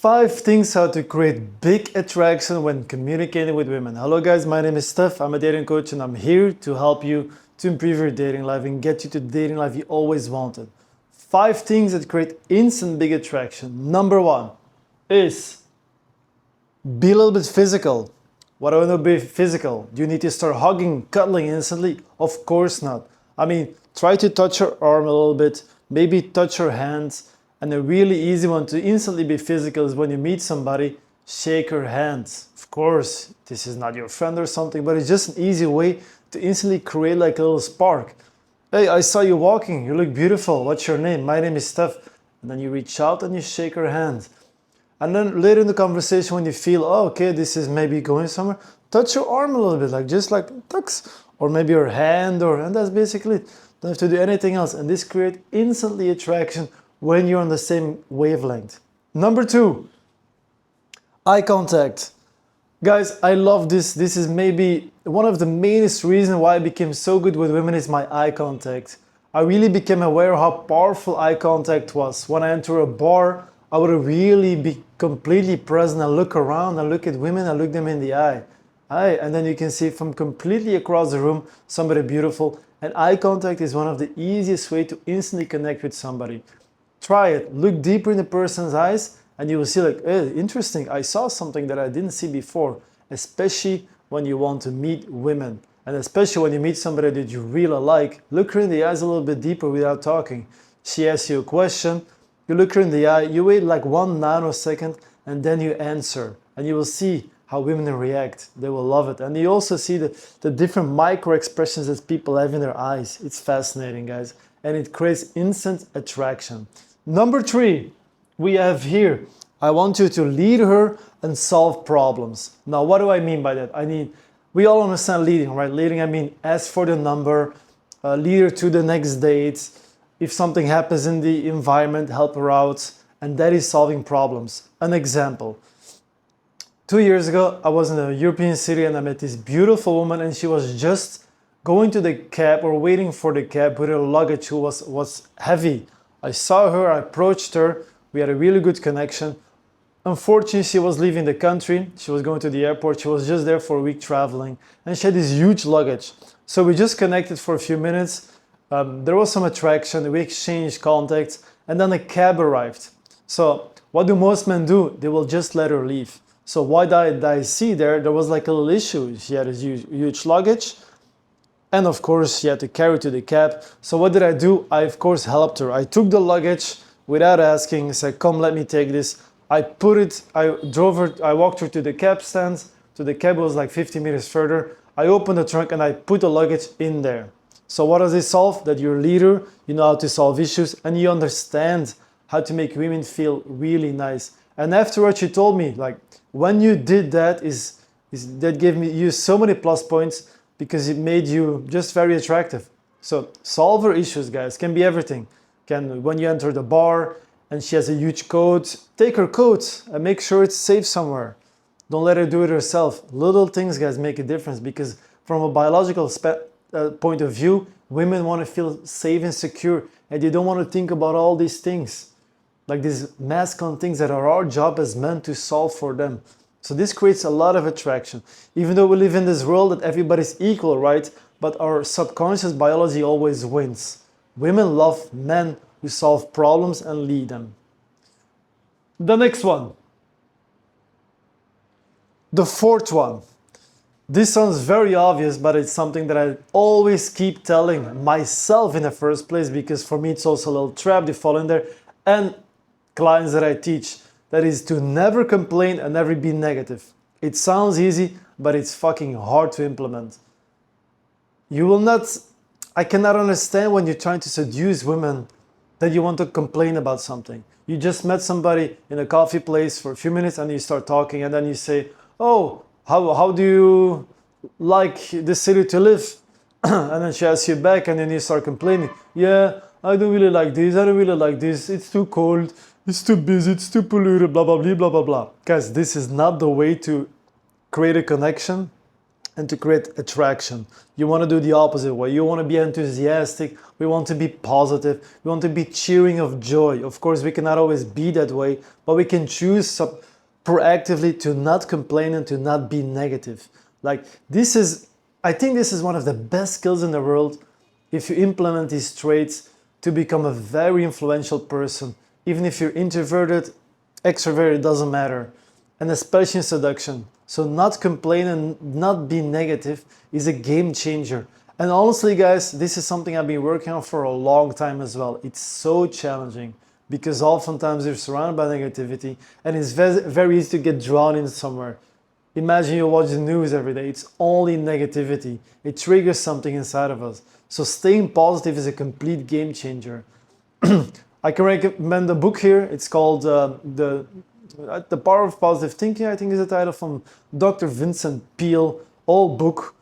5 things how to create big attraction when communicating with women. Hello guys, my name is Stef. I'm a dating coach and I'm here to help you to improve your dating life and get you to the dating life you always wanted. 5 things that create instant big attraction. Number 1 is be a little bit physical. What do I know be physical? Do you need to start hugging, cuddling instantly? Of course not. I mean, try to touch her arm a little bit, maybe touch her hands. And a really easy one to instantly be physical is when you meet somebody, shake her hands. Of course, this is not your friend or something, but it's just an easy way to instantly create like a little spark. Hey, I saw you walking, you look beautiful, what's your name? My name is Stef. And then you reach out and you shake her hand. And then later in the conversation when you feel, oh, okay, this is maybe going somewhere, touch her arm a little bit, like just like tucks, or maybe her hand, and that's basically it. Don't have to do anything else. And this creates instantly attraction when you're on the same wavelength. Number 2, eye contact. Guys, I love this. This is maybe one of the mainest reasons why I became so good with women is my eye contact. I really became aware how powerful eye contact was. When I enter a bar, I would really be completely present and look around and look at women and look them in the eye. And then you can see from completely across the room somebody beautiful. And eye contact is one of the easiest way to instantly connect with somebody. Try it. Look deeper in the person's eyes and you will see like, hey, interesting, I saw something that I didn't see before, especially when you want to meet women. And especially when you meet somebody that you really like, look her in the eyes a little bit deeper without talking. She asks you a question, you look her in the eye, you wait like 1 nanosecond and then you answer. And you will see how women react. They will love it. And you also see the different micro expressions that people have in their eyes. It's fascinating, guys. And it creates instant attraction. Number 3, we have here, I want you to lead her and solve problems. Now, what do I mean by that? I mean, we all understand leading, right? Leading, I mean, ask for the number, lead her to the next date. If something happens in the environment, help her out. And that is solving problems. An example. 2 years ago, I was in a European city and I met this beautiful woman and she was just going to the cab or waiting for the cab with her luggage who was heavy. I saw her, I approached her, we had a really good connection. Unfortunately, she was leaving the country, she was going to the airport, she was just there for a week traveling, and she had this huge luggage. So we just connected for a few minutes, there was some attraction, we exchanged contacts, and then a cab arrived. So what do most men do? They will just let her leave. So what did I see there? There was like a little issue. She had a huge luggage. And of course, she had to carry to the cab. So what did I do? I, of course, helped her. I took the luggage without asking. I said, come, let me take this. I walked her to the cab stand. To the cab was like 50 meters further. I opened the trunk and I put the luggage in there. So what does it solve? That you're a leader, you know how to solve issues, and you understand how to make women feel really nice. And afterwards, she told me, like, when you did that, that gave you so many plus points, because it made you just very attractive. So solve her issues, guys. Can be everything. When you enter the bar and she has a huge coat, take her coat and make sure it's safe somewhere. Don't let her do it herself. Little things, guys, make a difference, because from a biological point of view, women want to feel safe and secure, and they don't want to think about all these things, like these masculine things that are our job as men to solve for them. So this creates a lot of attraction. Even though we live in this world that everybody's equal, right? But our subconscious biology always wins. Women love men who solve problems and lead them. The next one. The 4th one. This sounds very obvious, but it's something that I always keep telling myself in the first place, because for me it's also a little trap to fall in there, and clients that I teach. That is to never complain and never be negative. It sounds easy, but it's fucking hard to implement. I cannot understand when you're trying to seduce women that you want to complain about something. You just met somebody in a coffee place for a few minutes and you start talking, and then you say, oh, how do you like this city to live? And then she asks you back and then you start complaining. Yeah, I don't really like this, I don't really like this, it's too cold, it's too busy, it's too polluted, blah, blah, blah, blah, blah, blah. Guys, this is not the way to create a connection. and to create attraction. You want to do the opposite way. You want to be enthusiastic. We want to be positive. We want to be cheering of joy. Of course, we cannot always be that way, but we can choose proactively to not complain and to not be negative. Like this is, I think this is one of the best skills in the world if you implement these traits to become a very influential person. Even if you're introverted, extroverted, doesn't matter. And especially in seduction. So not complain and not be negative is a game changer. And honestly, guys, this is something I've been working on for a long time as well. It's so challenging because oftentimes you're surrounded by negativity and it's very easy to get drawn in somewhere. Imagine you watch the news every day. It's only negativity. It triggers something inside of us. So staying positive is a complete game changer. I can recommend a book here. It's called The Power of Positive Thinking, I think is the title, from Dr. Vincent Peale. Old book,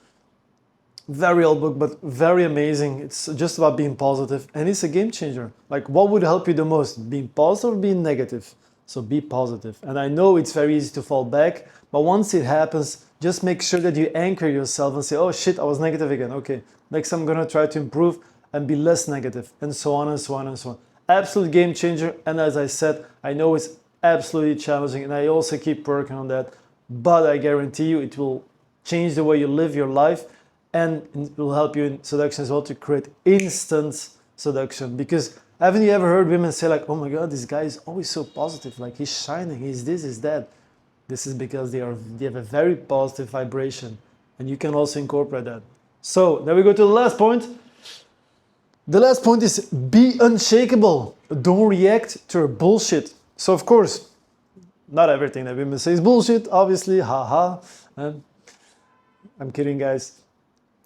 very old book, but very amazing. It's just about being positive and it's a game changer. Like what would help you the most? Being positive or being negative? So be positive. And I know it's very easy to fall back, but once it happens, just make sure that you anchor yourself and say, oh shit, I was negative again. Okay, next time I'm gonna try to improve and be less negative, and so on and so on and so on. Absolute game changer. And as I said, I know it's absolutely challenging and I also keep working on that, but I guarantee you it will change the way you live your life and it will help you in seduction as well to create instant seduction. Because haven't you ever heard women say like, oh my god, this guy is always so positive, like he's shining, he's this, he's that. This is because they have a very positive vibration and you can also incorporate that. So then we go to the last point. The last point is be unshakable. Don't react to her bullshit. So of course, not everything that women say is bullshit, obviously, haha. I'm kidding, guys.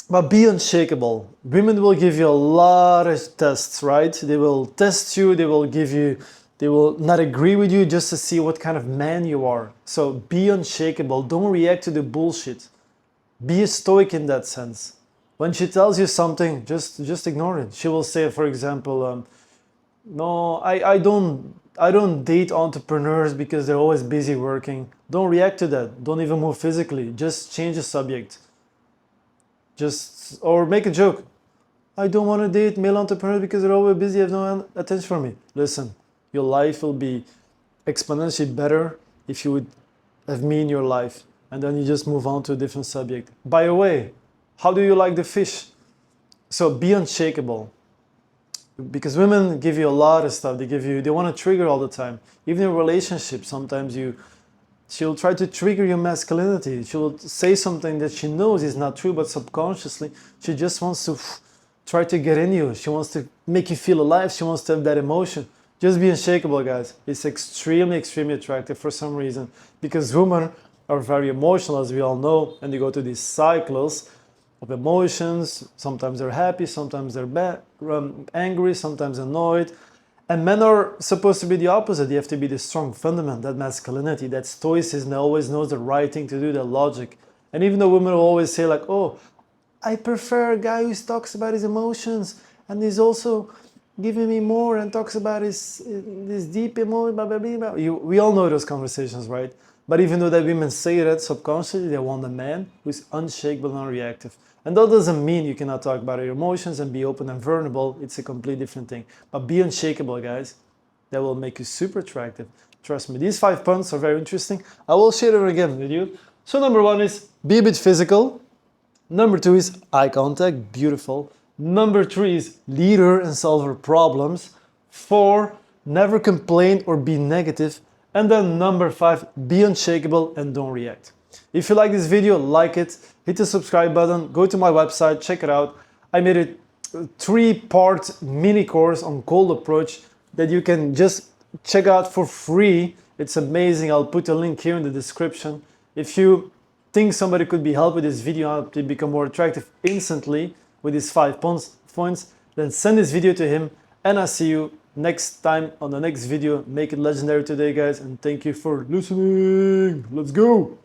But be unshakable. Women will give you a lot of tests, right? They will test you, they will not agree with you just to see what kind of man you are. So be unshakable. Don't react to the bullshit. Be a stoic in that sense. When she tells you something, just ignore it. She will say, for example, no, I don't date entrepreneurs because they're always busy working. Don't react to that. Don't even move physically. Just change the subject. Or make a joke. I don't want to date male entrepreneurs because they're always busy, have no attention for me. Listen, your life will be exponentially better if you would have me in your life. And then you just move on to a different subject. By the way, how do you like the fish? So be unshakable. Because women give you a lot of stuff. They want to trigger all the time. Even in relationships, sometimes she'll try to trigger your masculinity. She'll say something that she knows is not true, but subconsciously, she just wants to try to get in you. She wants to make you feel alive. She wants to have that emotion. Just be unshakable, guys. It's extremely, extremely attractive for some reason. Because women are very emotional, as we all know, and they go through these cycles of emotions. Sometimes they're happy, sometimes they're angry, sometimes annoyed. And men are supposed to be the opposite. They have to be the strong fundament, that masculinity, that stoicism, that always knows the right thing to do, the logic. And even though women will always say like, oh, I prefer a guy who talks about his emotions and he's also giving me more and talks about his deep emotion, blah, blah, blah, blah. We all know those conversations, right? But even though that women say that subconsciously, they want a man who's unshakable and unreactive. And that doesn't mean you cannot talk about your emotions and be open and vulnerable. It's a completely different thing. But be unshakable, guys. That will make you super attractive. Trust me, these 5 points are very interesting. I will share them again with you. So number 1 is be a bit physical. Number 2 is eye contact, beautiful. Number 3 is leader and solve her problems. 4, never complain or be negative. And then number 5, be unshakable and don't react. If you like this video, like it, hit the subscribe button, go to my website, check it out. I made a 3-part mini course on cold approach that you can just check out for free. It's amazing. I'll put a link here in the description. If you think somebody could be helped with this video to become more attractive instantly with these 5 points, then send this video to him and I'll see you next time on the next video. Make it legendary today, guys, and thank you for listening. Let's go.